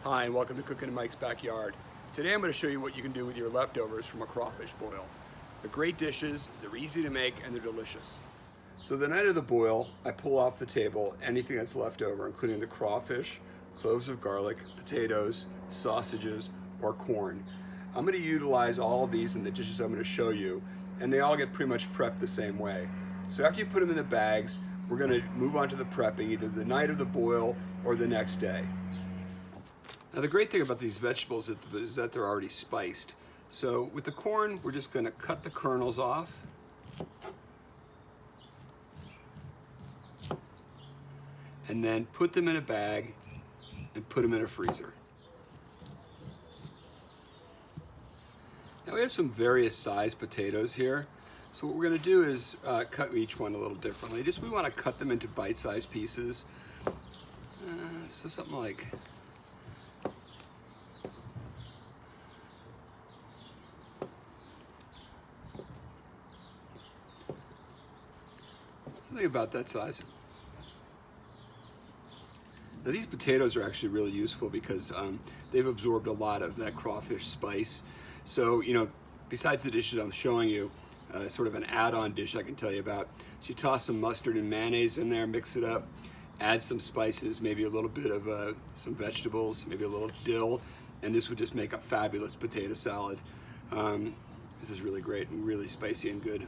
Hi, and welcome to Cooking in Mike's Backyard. Today I'm going to show you what you can do with your leftovers from a crawfish boil. They're great dishes, they're easy to make, and they're delicious. So the night of the boil, I pull off the table anything that's left over, including the crawfish, cloves of garlic, potatoes, sausages, or corn. I'm going to utilize all of these in the dishes I'm going to show you, and they all get pretty much prepped the same way. So after you put them in the bags, we're going to move on to the prepping, either the night of the boil or the next day. Now the great thing about these vegetables is that they're already spiced. So with the corn, we're just going to cut the kernels off. And then put them in a bag and put them in a freezer. Now we have some various size potatoes here. So what we're going to do is cut each one a little differently. We want to cut them into bite-sized pieces. So something like about that size. Now these potatoes are actually really useful because they've absorbed a lot of that crawfish spice. So, besides the dishes I'm showing you, sort of an add-on dish I can tell you about. So you toss some mustard and mayonnaise in there, mix it up, add some spices, maybe a little bit of some vegetables, maybe a little dill, and this would just make a fabulous potato salad. This is really great and really spicy and good.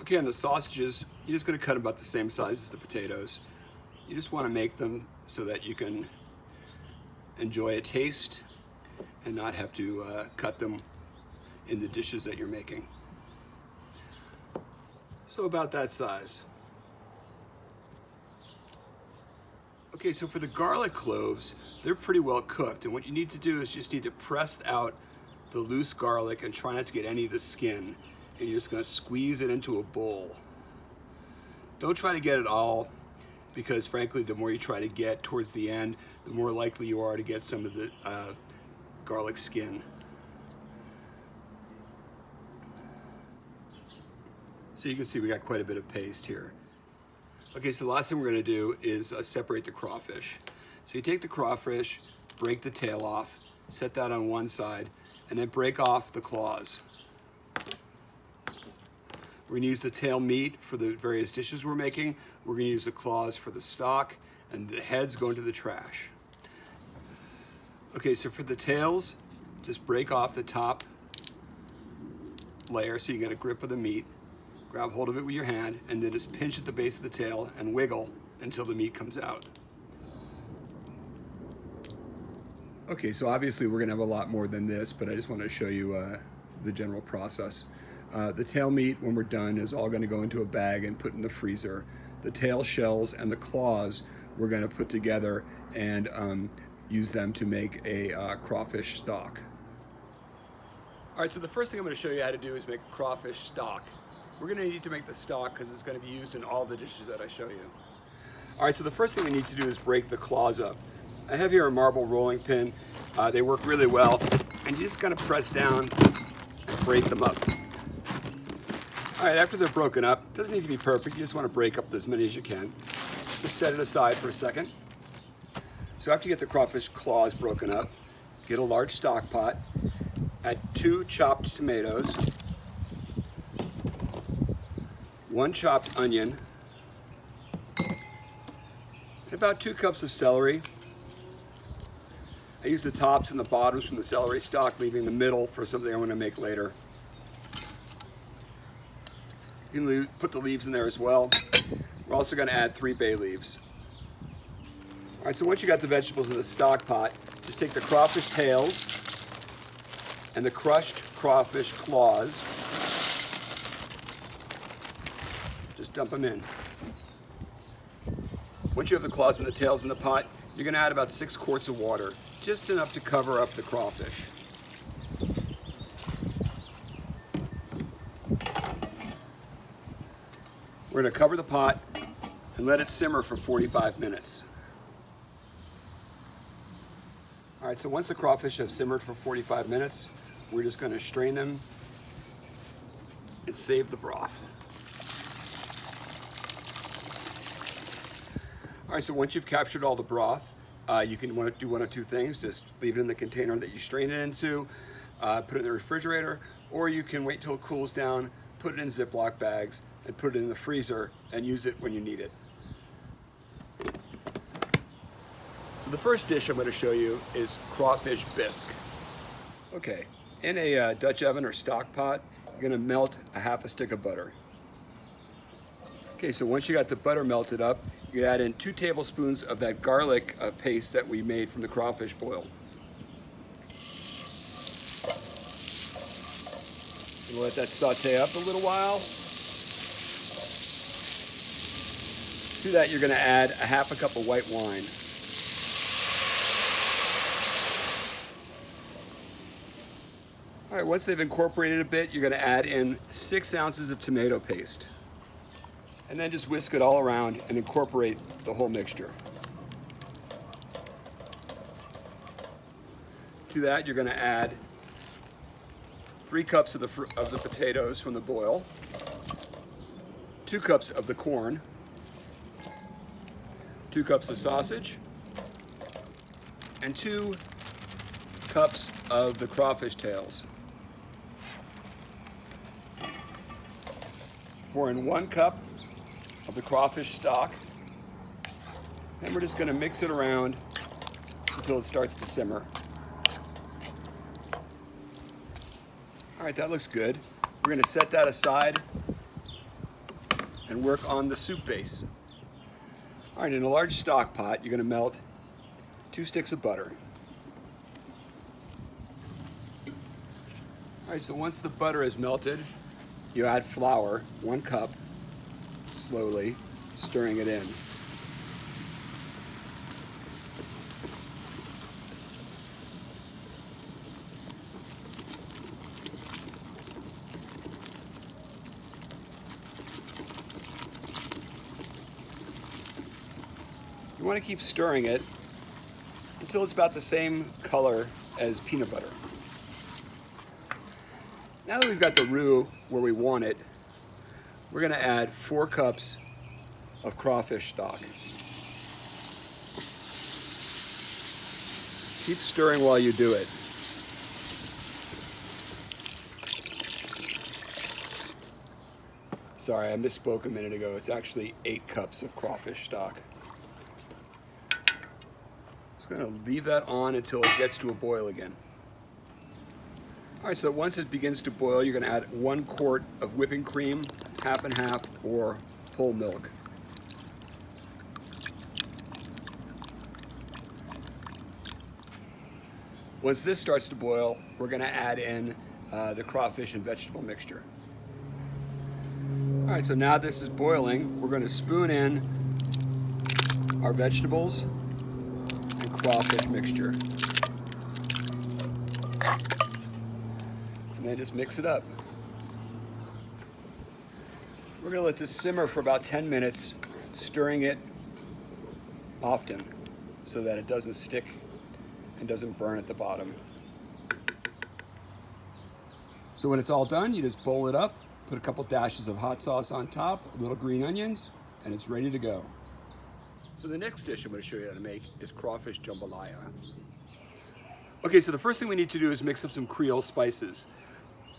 Okay, on the sausages, you're just going to cut them about the same size as the potatoes. You just want to make them so that you can enjoy a taste and not have to cut them in the dishes that you're making. So about that size. Okay, so for the garlic cloves, they're pretty well cooked, and what you need to do is just need to press out the loose garlic and try not to get any of the skin. And you're just going to squeeze it into a bowl. Don't try to get it all, because frankly the more you try to get towards the end, the more likely you are to get some of the garlic skin. So you can see we got quite a bit of paste here. Okay, so the last thing we're going to do is separate the crawfish. So you take the crawfish, break the tail off, set that on one side, and then break off the claws. We're going to use the tail meat for the various dishes we're making. We're going to use the claws for the stock, and the heads go into the trash. Okay, so for the tails, just break off the top layer so you get a grip of the meat. Grab hold of it with your hand, and then just pinch at the base of the tail and wiggle until the meat comes out. Okay, so obviously we're going to have a lot more than this, but I just want to show you the general process. The tail meat, when we're done, is all going to go into a bag and put in the freezer. The tail shells and the claws we're going to put together and use them to make a crawfish stock. All right, so the first thing I'm going to show you how to do is make a crawfish stock. We're going to need to make the stock because it's going to be used in all the dishes that I show you. All right, so the first thing we need to do is break the claws up. I have here a marble rolling pin. They work really well, and you just got to press down and break them up. All right, after they're broken up, it doesn't need to be perfect, you just want to break up as many as you can. Just set it aside for a second. So after you get the crawfish claws broken up, get a large stock pot, add 2 chopped tomatoes, 1 chopped onion, and about 2 cups of celery. I use the tops and the bottoms from the celery stalk, leaving the middle for something I want to make later. You can put the leaves in there as well. We're also going to add 3 bay leaves. All right, so once you got the vegetables in the stock pot, just take the crawfish tails and the crushed crawfish claws. Just dump them in. Once you have the claws and the tails in the pot, you're going to add about 6 quarts of water, just enough to cover up the crawfish. We're going to cover the pot and let it simmer for 45 minutes. All right, so once the crawfish have simmered for 45 minutes, we're just going to strain them and save the broth. All right, so once you've captured all the broth, You can want to do one of two things. Just leave it in the container that you strain it into, put it in the refrigerator, or you can wait till it cools down, put it in Ziploc bags, and put it in the freezer and use it when you need it. So the first dish I'm going to show you is Crawfish Bisque. Okay, in a Dutch oven or stock pot, you're going to melt a half a stick of butter. Okay, so once you got the butter melted up, you add in 2 tablespoons of that garlic paste that we made from the crawfish boil. We'll let that saute up a little while. To that, you're going to add a half a cup of white wine. All right, once they've incorporated a bit, you're going to add in 6 ounces of tomato paste. And then just whisk it all around and incorporate the whole mixture. To that, you're going to add 3 cups of the potatoes from the boil, 2 cups of the corn, 2 cups of sausage, and 2 cups of the crawfish tails. Pour in 1 cup of the crawfish stock, and we're just going to mix it around until it starts to simmer. All right, that looks good. We're going to set that aside and work on the soup base. All right, in a large stock pot, you're going to melt 2 sticks of butter. All right, so once the butter is melted, you add flour, 1 cup, slowly stirring it in. You want to keep stirring it until it's about the same color as peanut butter. Now that we've got the roux where we want it, we're going to add 4 cups of crawfish stock. Keep stirring while you do it. Sorry, I misspoke a minute ago. It's actually 8 cups of crawfish stock. Just going to leave that on until it gets to a boil again. All right, so once it begins to boil, you're going to add 1 quart of whipping cream, half and half, or whole milk. Once this starts to boil, we're going to add in the crawfish and vegetable mixture. All right, so now this is boiling, we're going to spoon in our vegetables and crawfish mixture. And then just mix it up. We're going to let this simmer for about 10 minutes, stirring it often so that it doesn't stick and doesn't burn at the bottom. So when it's all done, you just bowl it up, put a couple dashes of hot sauce on top, little green onions, and it's ready to go. So the next dish I'm going to show you how to make is crawfish jambalaya. Okay, so the first thing we need to do is mix up some Creole spices.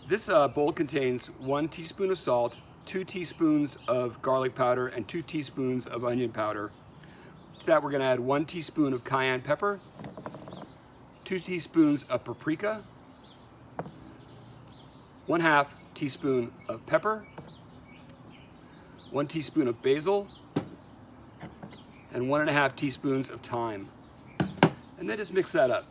This bowl contains 1 teaspoon of salt, 2 teaspoons of garlic powder, and 2 teaspoons of onion powder. To that, we're going to add 1 teaspoon of cayenne pepper, 2 teaspoons of paprika, 1/2 teaspoon of pepper, 1 teaspoon of basil, and 1.5 teaspoons of thyme. And then just mix that up.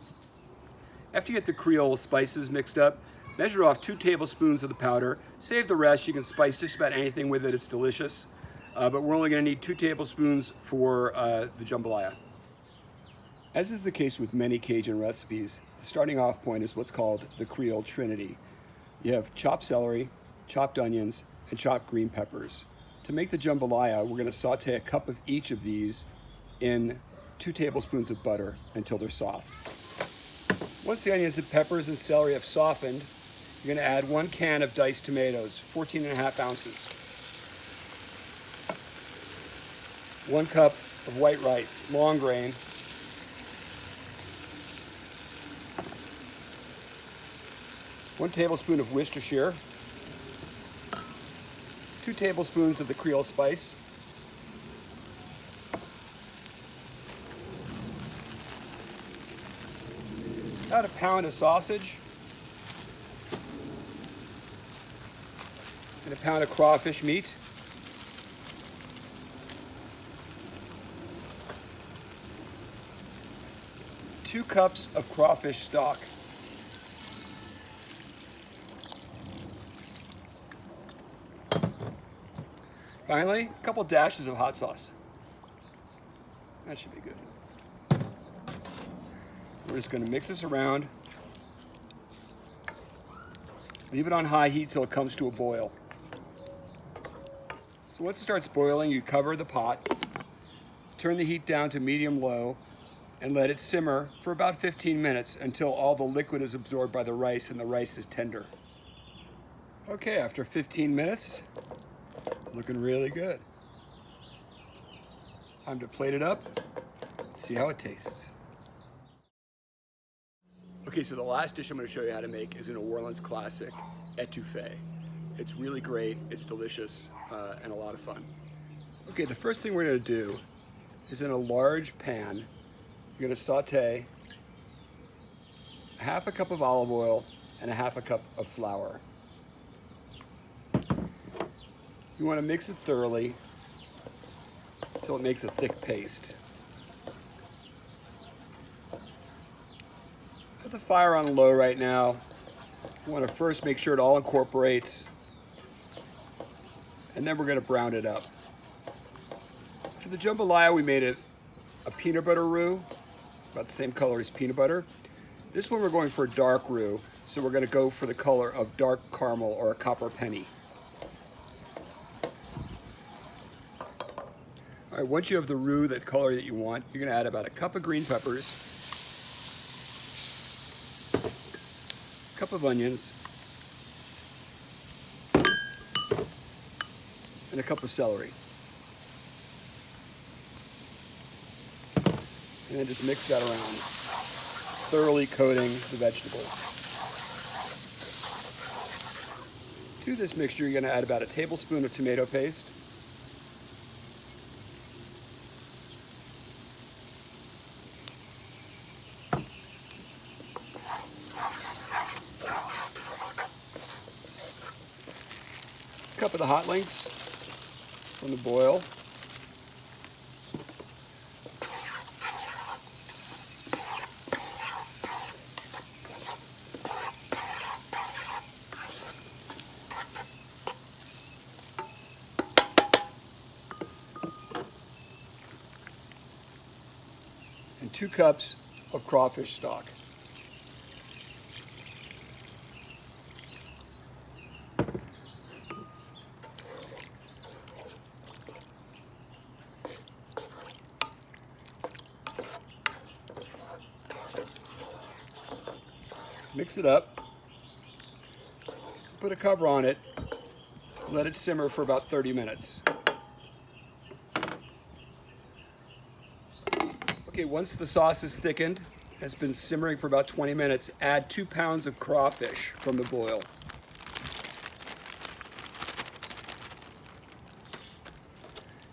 After you get the Creole spices mixed up, measure off 2 tablespoons of the powder. Save the rest. You can spice just about anything with it. It's delicious. But we're only going to need 2 tablespoons for the jambalaya. As is the case with many Cajun recipes, the starting off point is what's called the Creole Trinity. You have chopped celery, chopped onions, and chopped green peppers. To make the jambalaya, we're going to saute a cup of each of these in 2 tablespoons of butter until they're soft. Once the onions and peppers and celery have softened, you're going to add 1 can of diced tomatoes, 14.5 ounces. 1 cup of white rice, long grain. 1 tablespoon of Worcestershire, 2 tablespoons of the Creole spice, about a pound of sausage, and a pound of crawfish meat. Two cups of crawfish stock. Finally, a couple dashes of hot sauce. That should be good. We're just going to mix this around. Leave it on high heat till it comes to a boil. So once it starts boiling, you cover the pot, turn the heat down to medium-low, and let it simmer for about 15 minutes until all the liquid is absorbed by the rice and the rice is tender. Okay, after 15 minutes, it's looking really good. Time to plate it up, see how it tastes. Okay, so the last dish I'm going to show you how to make is a New Orleans classic, etouffee. It's really great, it's delicious, and a lot of fun. Okay, the first thing we're going to do is in a large pan, you're going to saute half a cup of olive oil and a half a cup of flour. You want to mix it thoroughly until it makes a thick paste. Put the fire on low right now. You want to first make sure it all incorporates, and then we're going to brown it up. For the jambalaya, we made it a peanut butter roux, about the same color as peanut butter. This one we're going for a dark roux, so we're going to go for the color of dark caramel or a copper penny. All right, once you have the roux, that color that you want, you're going to add about a cup of green peppers, a cup of onions, and a cup of celery. And then just mix that around, thoroughly coating the vegetables. To this mixture, you're going to add about a tablespoon of tomato paste, a cup of the hot links from the boil, and 2 cups of crawfish stock. Mix it up, put a cover on it, let it simmer for about 30 minutes. Okay, once the sauce is thickened, has been simmering for about 20 minutes, add 2 pounds of crawfish from the boil.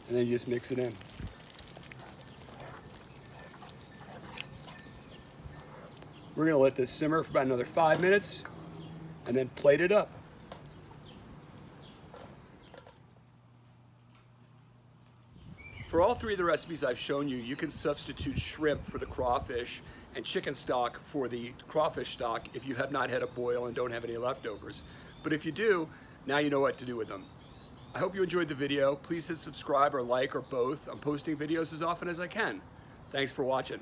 And then you just mix it in. We're going to let this simmer for about another 5 minutes and then plate it up. For all 3 of the recipes I've shown you, you can substitute shrimp for the crawfish and chicken stock for the crawfish stock if you have not had a boil and don't have any leftovers. But if you do, now you know what to do with them. I hope you enjoyed the video. Please hit subscribe or like or both. I'm posting videos as often as I can. Thanks for watching.